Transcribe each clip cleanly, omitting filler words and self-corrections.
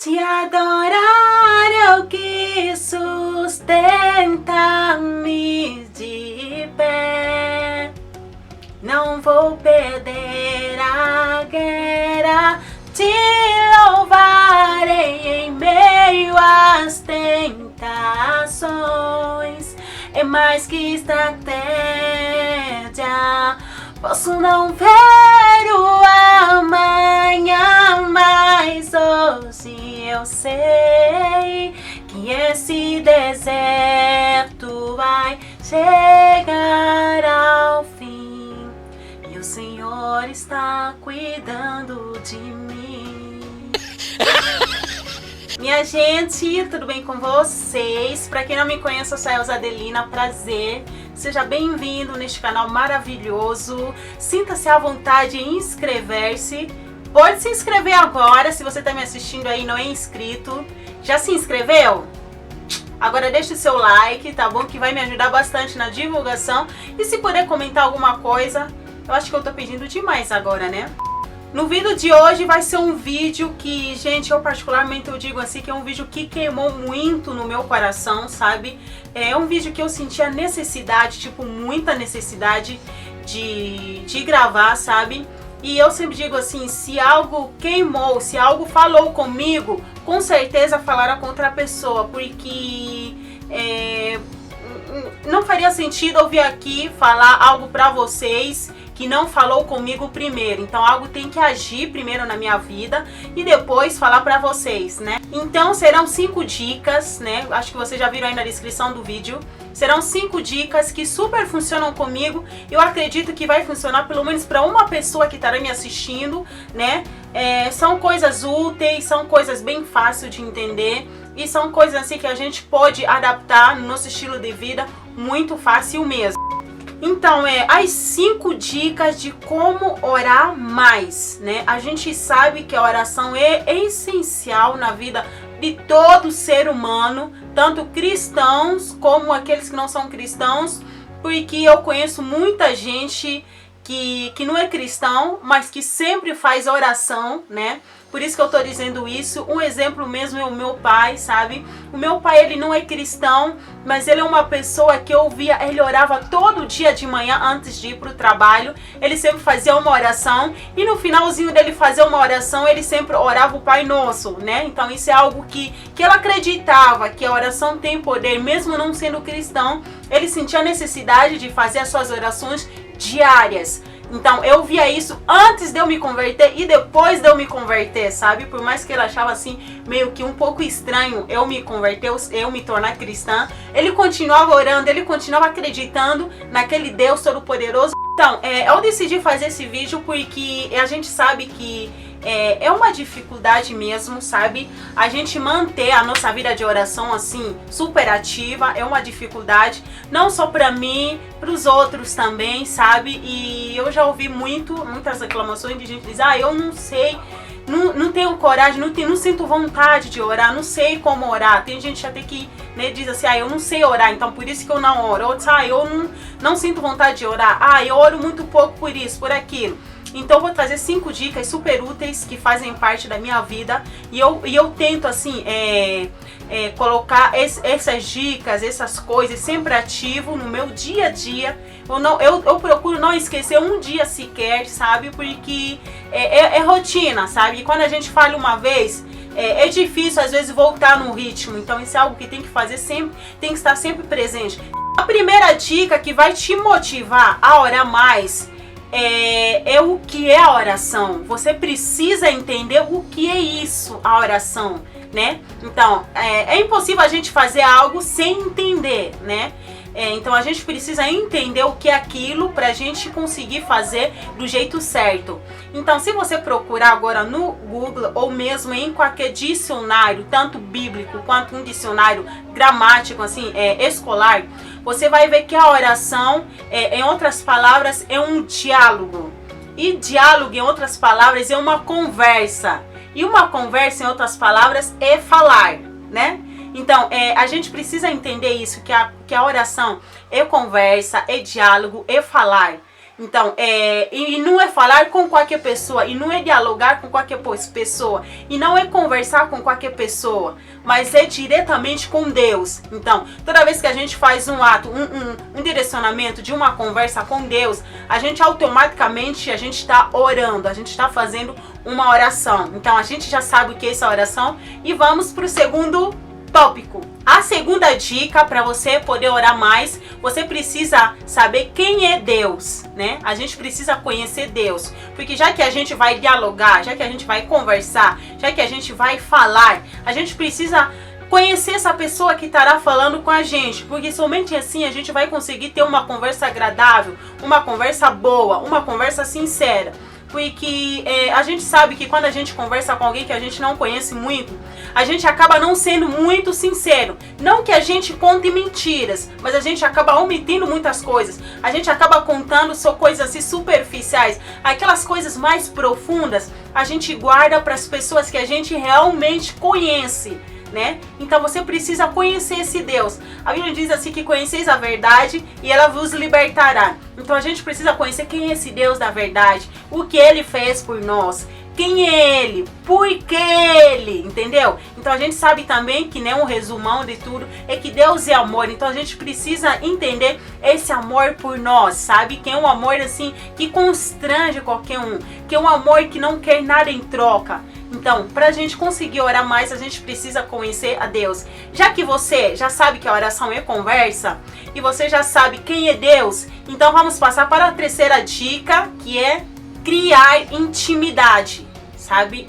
Te adorar é o que sustenta-me de pé. Não vou perder a guerra, te louvarei em meio às tentações. É mais que estratégia, posso não ver o amanhã, mas hoje eu sei que esse deserto vai chegar ao fim e o Senhor está cuidando de mim. Minha gente, tudo bem com vocês? Para quem não me conhece, eu sou a Elza Adelina, prazer. Seja bem-vindo neste canal maravilhoso. Sinta-se à vontade em inscrever-se. Pode se inscrever agora, se você está me assistindo aí e não é inscrito. Já se inscreveu? Agora deixe o seu like, tá bom? Que vai me ajudar bastante na divulgação. E se puder comentar alguma coisa, eu acho que eu tô pedindo demais agora, né? No vídeo de hoje vai ser um vídeo que, gente, eu particularmente eu digo assim, que é um vídeo que queimou muito no meu coração, sabe? É um vídeo que eu senti a necessidade, tipo, muita necessidade de gravar, sabe? E eu sempre digo assim, se algo queimou, se algo falou comigo, com certeza falará com outra pessoa, porque não faria sentido eu vir aqui falar algo pra vocês que não falou comigo primeiro. Então algo tem que agir primeiro na minha vida e depois falar pra vocês, né? Então serão 5 dicas, né? Acho que vocês já viram aí na descrição do vídeo. Serão 5 dicas que super funcionam comigo. Eu acredito que vai funcionar pelo menos para uma pessoa que estará me assistindo, né? São coisas úteis, são coisas bem fáceis de entender e são coisas assim que a gente pode adaptar no nosso estilo de vida muito fácil mesmo. Então, as 5 dicas de como orar mais, né? A gente sabe que a oração é essencial na vida de todo ser humano, tanto cristãos como aqueles que não são cristãos, porque eu conheço muita gente que não é cristão, mas que sempre faz oração, né? Por isso que eu tô dizendo isso. Um exemplo mesmo é o meu pai, sabe? O meu pai, ele não é cristão, mas ele é uma pessoa que eu via, ele orava todo dia de manhã antes de ir pro trabalho. Ele sempre fazia uma oração e no finalzinho dele fazer uma oração, ele sempre orava o Pai Nosso, né? Então isso é algo que ele acreditava, que a oração tem poder, mesmo não sendo cristão. Ele sentia a necessidade de fazer as suas orações diárias. Então eu via isso antes de eu me converter e depois de eu me converter, sabe? Por mais que ele achava assim, meio que um pouco estranho eu me converter, eu me tornar cristã, ele continuava orando, ele continuava acreditando naquele Deus Todo-Poderoso. Então, eu decidi fazer esse vídeo porque a gente sabe que é uma dificuldade mesmo, sabe? A gente manter a nossa vida de oração assim, super ativa, é uma dificuldade, não só pra mim, pros outros também, sabe? E eu já ouvi muitas reclamações de gente que diz, eu não sei, não tenho coragem, não sinto vontade de orar, não sei como orar. Tem gente até que, né, diz assim, eu não sei orar, então por isso que eu não oro. Outros, eu não sinto vontade de orar, eu oro muito pouco por isso, por aquilo. Então eu vou trazer 5 dicas super úteis que fazem parte da minha vida e eu tento assim colocar essas dicas, essas coisas sempre ativo no meu dia a dia. Eu procuro não esquecer um dia sequer, sabe? Porque é rotina, sabe? E quando a gente falha uma vez, é difícil às vezes voltar no ritmo. Então isso é algo que tem que fazer sempre, tem que estar sempre presente. A primeira dica que vai te motivar a orar mais é o que é a oração. Você precisa entender o que é isso, a oração, né? Então, é impossível a gente fazer algo sem entender, né? Então a gente precisa entender o que é aquilo pra gente conseguir fazer do jeito certo. Então, se você procurar agora no Google ou mesmo em qualquer dicionário, tanto bíblico quanto um dicionário gramático, assim, escolar, você vai ver que a oração, em outras palavras, é um diálogo. E diálogo, em outras palavras, é uma conversa. E uma conversa, em outras palavras, é falar, né? Então, a gente precisa entender isso, que a oração é conversa, é diálogo, é falar. Então, e não é falar com qualquer pessoa, e não é dialogar com qualquer pessoa, e não é conversar com qualquer pessoa, mas é diretamente com Deus. Então, toda vez que a gente faz um ato, um direcionamento de uma conversa com Deus, a gente automaticamente, a gente está orando, a gente está fazendo uma oração. Então, a gente já sabe o que é essa oração, e vamos para o segundo tópico. A segunda dica para você poder orar mais, você precisa saber quem é Deus, né? A gente precisa conhecer Deus, porque já que a gente vai dialogar, já que a gente vai conversar, já que a gente vai falar, a gente precisa conhecer essa pessoa que estará falando com a gente, porque somente assim a gente vai conseguir ter uma conversa agradável, uma conversa boa, uma conversa sincera. Porque a gente sabe que quando a gente conversa com alguém que a gente não conhece muito, a gente acaba não sendo muito sincero. Não que a gente conte mentiras, mas a gente acaba omitindo muitas coisas. A gente acaba contando só coisas assim superficiais. Aquelas coisas mais profundas, a gente guarda para as pessoas que a gente realmente conhece, né? Então você precisa conhecer esse Deus. A Bíblia diz assim que conheceis a verdade e ela vos libertará. Então a gente precisa conhecer quem é esse Deus da verdade, o que ele fez por nós, quem é ele, por que ele, entendeu? Então a gente sabe também que, né, um resumão de tudo é que Deus é amor. Então a gente precisa entender esse amor por nós, sabe? Que é um amor assim que constrange qualquer um, que é um amor que não quer nada em troca. Então, para a gente conseguir orar mais, a gente precisa conhecer a Deus. Já que você já sabe que a oração é conversa, e você já sabe quem é Deus, então vamos passar para a terceira dica, que é criar intimidade, sabe?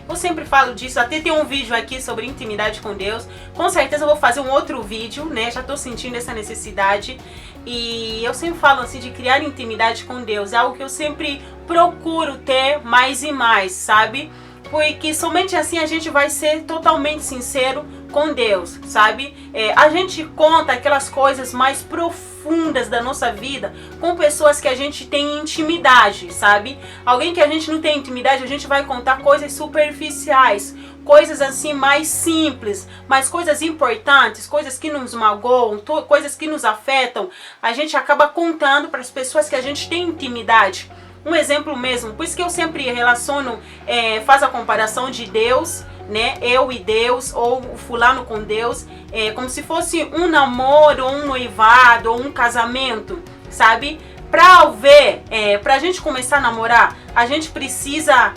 Eu sempre falo disso, até tem um vídeo aqui sobre intimidade com Deus. Com certeza eu vou fazer um outro vídeo, né? Já estou sentindo essa necessidade. E eu sempre falo assim de criar intimidade com Deus. É algo que eu sempre procuro ter mais e mais, sabe? Porque somente assim a gente vai ser totalmente sincero com Deus, sabe? A gente conta aquelas coisas mais profundas da nossa vida com pessoas que a gente tem intimidade, sabe? Alguém que a gente não tem intimidade, a gente vai contar coisas superficiais, coisas assim mais simples, mas coisas importantes, coisas que nos magoam, coisas que nos afetam, a gente acaba contando para as pessoas que a gente tem intimidade. Um exemplo mesmo, por isso que eu sempre relaciono, faço a comparação de Deus, né? Eu e Deus, ou o fulano com Deus, como se fosse um namoro, ou um noivado, ou um casamento, sabe? Pra gente começar a namorar, a gente precisa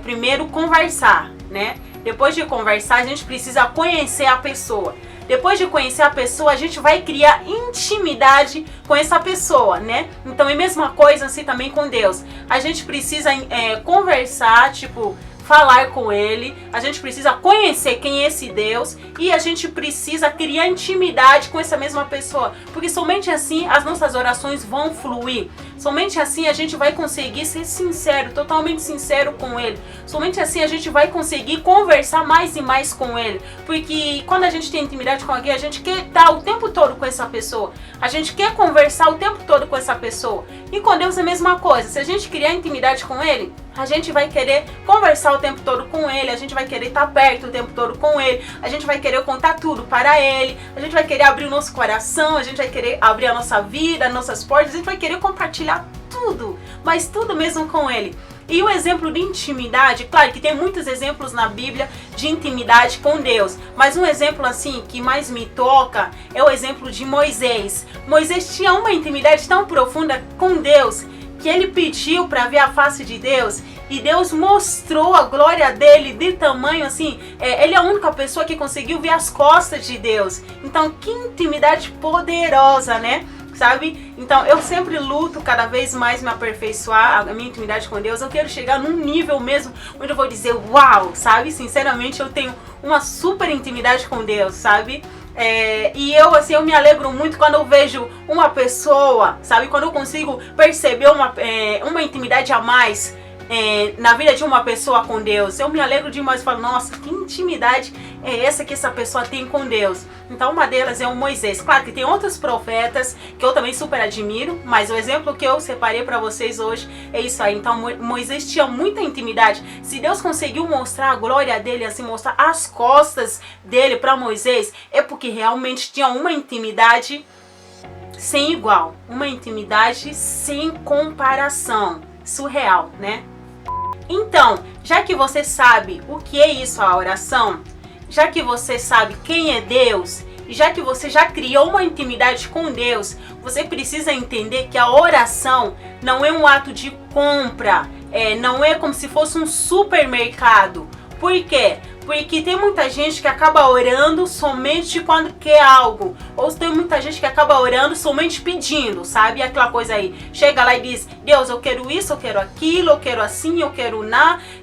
primeiro conversar, né? Depois de conversar, a gente precisa conhecer a pessoa. Depois de conhecer a pessoa, a gente vai criar intimidade com essa pessoa, né? Então é a mesma coisa assim também com Deus. A gente precisa conversar, tipo, falar com ele, a gente precisa conhecer quem é esse Deus e a gente precisa criar intimidade com essa mesma pessoa, porque somente assim as nossas orações vão fluir, somente assim a gente vai conseguir ser sincero, totalmente sincero com ele, somente assim a gente vai conseguir conversar mais e mais com ele, porque quando a gente tem intimidade com alguém, a gente quer estar o tempo todo com essa pessoa, a gente quer conversar o tempo todo com essa pessoa, e com Deus é a mesma coisa. Se a gente criar intimidade com ele, a gente vai querer conversar o tempo todo com ele, a gente vai querer estar perto o tempo todo com ele, a gente vai querer contar tudo para ele, a gente vai querer abrir o nosso coração, a gente vai querer abrir a nossa vida, as nossas portas, a gente vai querer compartilhar tudo, mas tudo mesmo com ele. E o exemplo de intimidade, claro que tem muitos exemplos na Bíblia de intimidade com Deus, mas um exemplo assim que mais me toca é o exemplo de Moisés. Moisés tinha uma intimidade tão profunda com Deus que ele pediu para ver a face de Deus e Deus mostrou a glória dele de tamanho assim, ele é a única pessoa que conseguiu ver as costas de Deus. Então que intimidade poderosa, né? Sabe? Então eu sempre luto cada vez mais me aperfeiçoar a minha intimidade com Deus. Eu quero chegar num nível mesmo onde eu vou dizer uau, sabe? Sinceramente eu tenho uma super intimidade com Deus, sabe? E eu me alegro muito quando eu vejo uma pessoa, sabe? Quando eu consigo perceber uma intimidade a mais na vida de uma pessoa com Deus. Eu me alegro demais e falo, nossa, que intimidade é essa que essa pessoa tem com Deus? Então uma delas é o Moisés. Claro que tem outros profetas que eu também super admiro, mas o exemplo que eu separei para vocês hoje é isso aí. Então Moisés tinha muita intimidade. Se Deus conseguiu mostrar a glória dele, assim, mostrar as costas dele para Moisés, é porque realmente tinha uma intimidade sem igual, uma intimidade sem comparação, surreal, né? Então, já que você sabe o que é isso, a oração, já que você sabe quem é Deus, e já que você já criou uma intimidade com Deus, você precisa entender que a oração não é um ato de compra, não é como se fosse um supermercado. Por quê? Porque tem muita gente que acaba orando somente quando quer algo. Ou tem muita gente que acaba orando somente pedindo, sabe? Aquela coisa aí. Chega lá e diz, Deus, eu quero isso, eu quero aquilo, eu quero assim, eu quero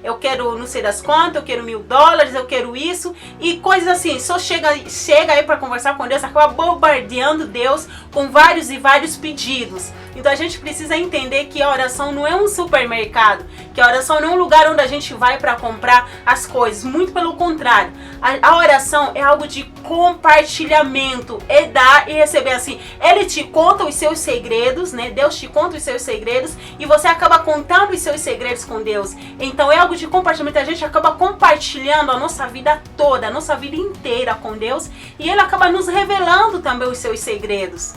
eu quero não sei das quantas, eu quero $1000, eu quero isso. E coisas assim. Só chega aí para conversar com Deus, acaba bombardeando Deus com vários e vários pedidos. Então a gente precisa entender que a oração não é um supermercado, que a oração não é um lugar onde a gente vai para comprar as coisas, muito pelo contrário. A oração é algo de compartilhamento, é dar e receber, assim. Ele te conta os seus segredos, né? Deus te conta os seus segredos e você acaba contando os seus segredos com Deus. Então é algo de compartilhamento, a gente acaba compartilhando a nossa vida toda, a nossa vida inteira com Deus, e Ele acaba nos revelando também os seus segredos.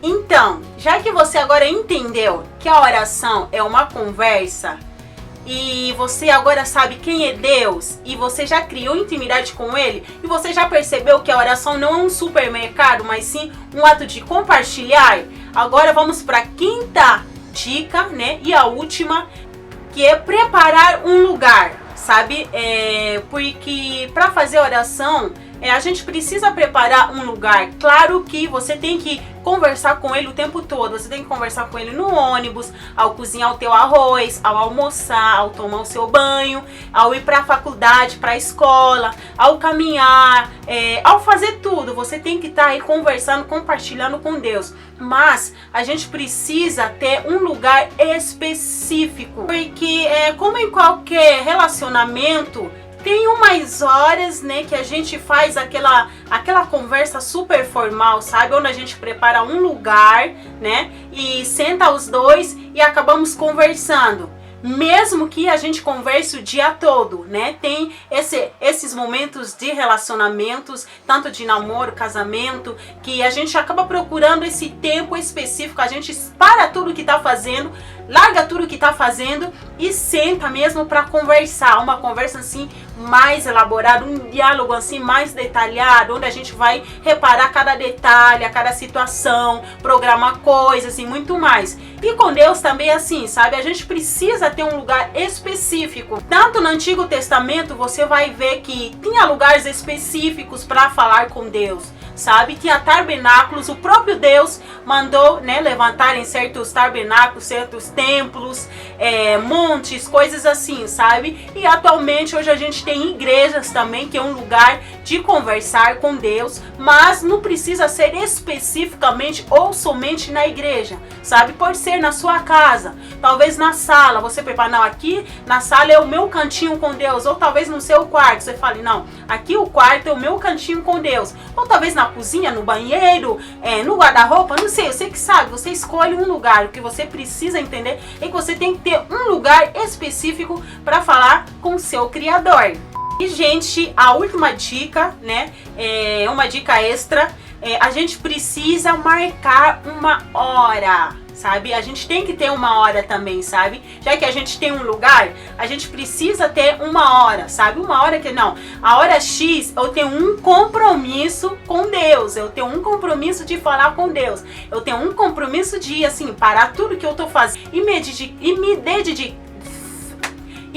Então, já que você agora entendeu que a oração é uma conversa, e você agora sabe quem é Deus, e você já criou intimidade com Ele, e você já percebeu que a oração não é um supermercado, mas sim um ato de compartilhar, agora vamos para a quinta dica, né? E a última, que é preparar um lugar, sabe? Porque para fazer oração, a gente precisa preparar um lugar. Claro que você tem que conversar com Ele o tempo todo. Você tem que conversar com Ele no ônibus, ao cozinhar o teu arroz, ao almoçar, ao tomar o seu banho, ao ir para a faculdade, para a escola, ao caminhar, ao fazer tudo. Você tem que estar aí conversando, compartilhando com Deus. Mas a gente precisa ter um lugar específico, porque como em qualquer relacionamento, tem umas horas, né, que a gente faz aquela conversa super formal, sabe? Onde a gente prepara um lugar, né? E senta os dois e acabamos conversando. Mesmo que a gente converse o dia todo, né? Tem esses momentos de relacionamentos, tanto de namoro, casamento, que a gente acaba procurando esse tempo específico, a gente para tudo que tá fazendo, larga tudo que tá fazendo e senta mesmo para conversar, uma conversa assim mais elaborada, um diálogo assim mais detalhado, onde a gente vai reparar cada detalhe, a cada situação, programar coisas e muito mais. E com Deus também é assim, sabe? A gente precisa ter um lugar específico. Tanto no Antigo Testamento você vai ver que tinha lugares específicos para falar com Deus, sabe? Tinha tabernáculos, o próprio Deus mandou, né, levantarem certos tabernáculos, certos templos, montes, coisas assim, sabe? E atualmente hoje a gente tem igrejas também, que é um lugar de conversar com Deus, mas não precisa ser especificamente ou somente na igreja, sabe? Pode ser na sua casa, talvez na sala, você prepara, não, aqui na sala é o meu cantinho com Deus, ou talvez no seu quarto, você fale, não, aqui o quarto é o meu cantinho com Deus, ou talvez na cozinha, no banheiro, no guarda-roupa, não sei, você que sabe, você escolhe um lugar. O que você precisa entender é que você tem que ter um lugar específico para falar com o seu Criador. E, gente, a última dica, né, é uma dica extra, a gente precisa marcar uma hora, sabe? A gente tem que ter uma hora também, sabe? Já que a gente tem um lugar, a gente precisa ter uma hora, sabe? Uma hora que não, a hora X eu tenho um compromisso com Deus, eu tenho um compromisso de falar com Deus, eu tenho um compromisso de, assim, parar tudo que eu tô fazendo e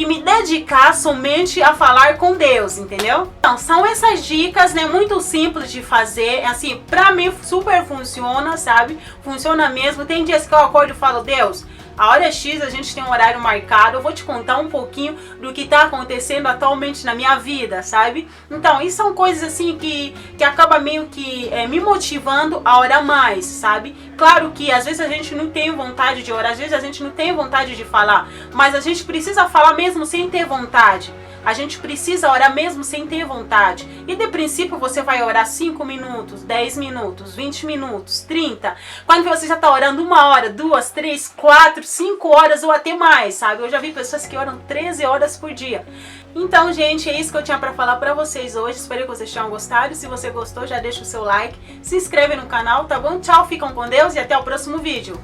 me dedicar somente a falar com Deus, entendeu? Então, são essas dicas, né, muito simples de fazer, assim, pra mim super funciona, sabe? Funciona mesmo. Tem dias que eu acordo e falo, Deus, a hora X a gente tem um horário marcado, eu vou te contar um pouquinho do que tá acontecendo atualmente na minha vida, sabe? Então, isso são coisas assim que acaba meio que me motivando a orar mais, sabe? Claro que às vezes a gente não tem vontade de orar, às vezes a gente não tem vontade de falar, mas a gente precisa falar mesmo sem ter vontade. A gente precisa orar mesmo sem ter vontade. E de princípio você vai orar 5 minutos, 10 minutos, 20 minutos, 30. Quando você já está orando 1 hora, 2, 3, 4, 5 horas ou até mais, sabe? Eu já vi pessoas que oram 13 horas por dia. Então, gente, é isso que eu tinha para falar para vocês hoje. Espero que vocês tenham gostado. Se você gostou, já deixa o seu like. Se inscreve no canal, tá bom? Tchau, ficam com Deus e até o próximo vídeo.